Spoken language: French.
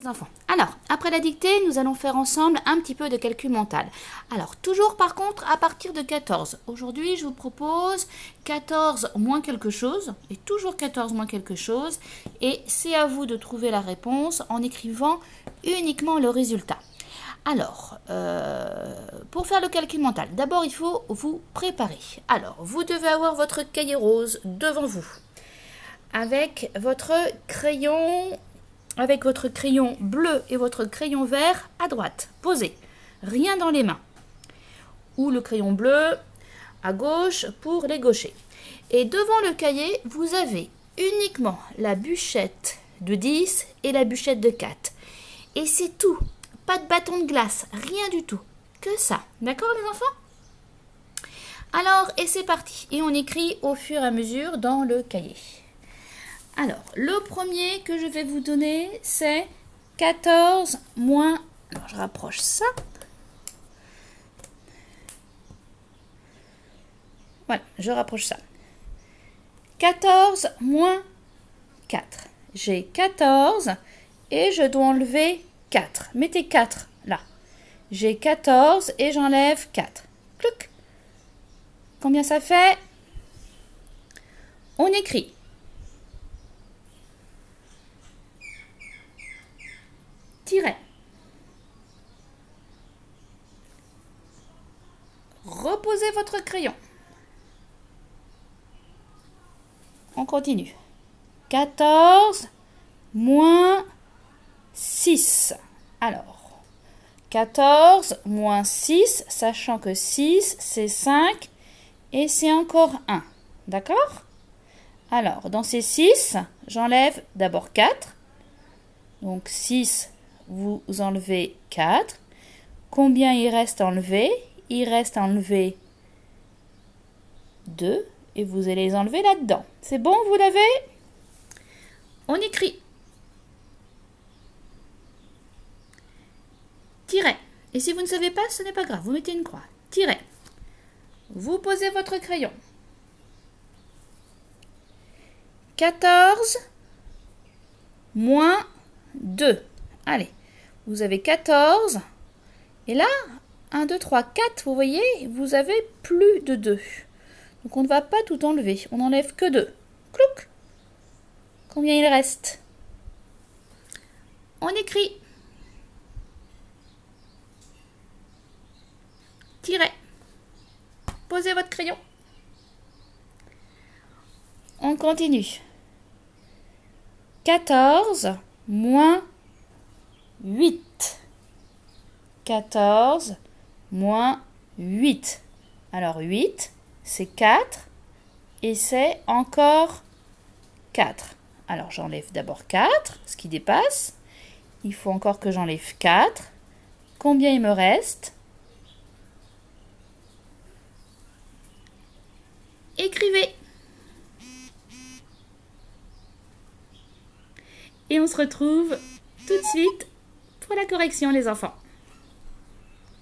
enfants. Alors, après la dictée, nous allons faire ensemble un petit peu de calcul mental. Alors, toujours par contre à partir de 14. Aujourd'hui, je vous propose 14 moins quelque chose, et toujours 14 moins quelque chose, et c'est à vous de trouver la réponse en écrivant uniquement le résultat. Alors, pour faire le calcul mental, d'abord il faut vous préparer. Alors, vous devez avoir votre cahier rose devant vous, avec votre crayon bleu et votre crayon vert à droite. Posez, rien dans les mains. Ou le crayon bleu à gauche pour les gauchers. Et devant le cahier, vous avez uniquement la bûchette de 10 et la bûchette de 4. Et c'est tout. Pas de bâton de glace, rien du tout. Que ça. D'accord les enfants ? Alors, et c'est parti. Et on écrit au fur et à mesure dans le cahier. Alors, le premier que je vais vous donner, c'est 14 moins... Alors, je rapproche ça. Voilà, je rapproche ça. 14 moins 4. J'ai 14 et je dois enlever 4. Mettez 4 là. J'ai 14 et j'enlève 4. Clouc. Combien ça fait ? On écrit. Tiret. Reposez votre crayon. On continue. 14 moins 6. Alors, 14 moins 6, sachant que 6, c'est 5 et c'est encore 1. D'accord ? Alors, dans ces 6, j'enlève d'abord 4. Donc, 6, vous enlevez 4. Combien il reste à enlever ? Il reste à enlever 2. Et vous allez les enlever là-dedans. C'est bon, vous l'avez ? On écrit. Tiret. Et si vous ne savez pas, ce n'est pas grave. Vous mettez une croix. Tiret. Vous posez votre crayon. 14 moins 2. Allez, vous avez 14. Et là, 1, 2, 3, 4, vous voyez, vous avez plus de 2. Donc on ne va pas tout enlever. On n'enlève que 2. Clouc. Combien il reste ? On écrit. Tiret. Posez votre crayon. On continue. 14 moins 8. 14 moins 8. Alors 8, c'est 4 et c'est encore 4. Alors j'enlève d'abord 4, ce qui dépasse. Il faut encore que j'enlève 4. Combien il me reste ? Écrivez. Et on se retrouve tout de suite pour la correction les enfants.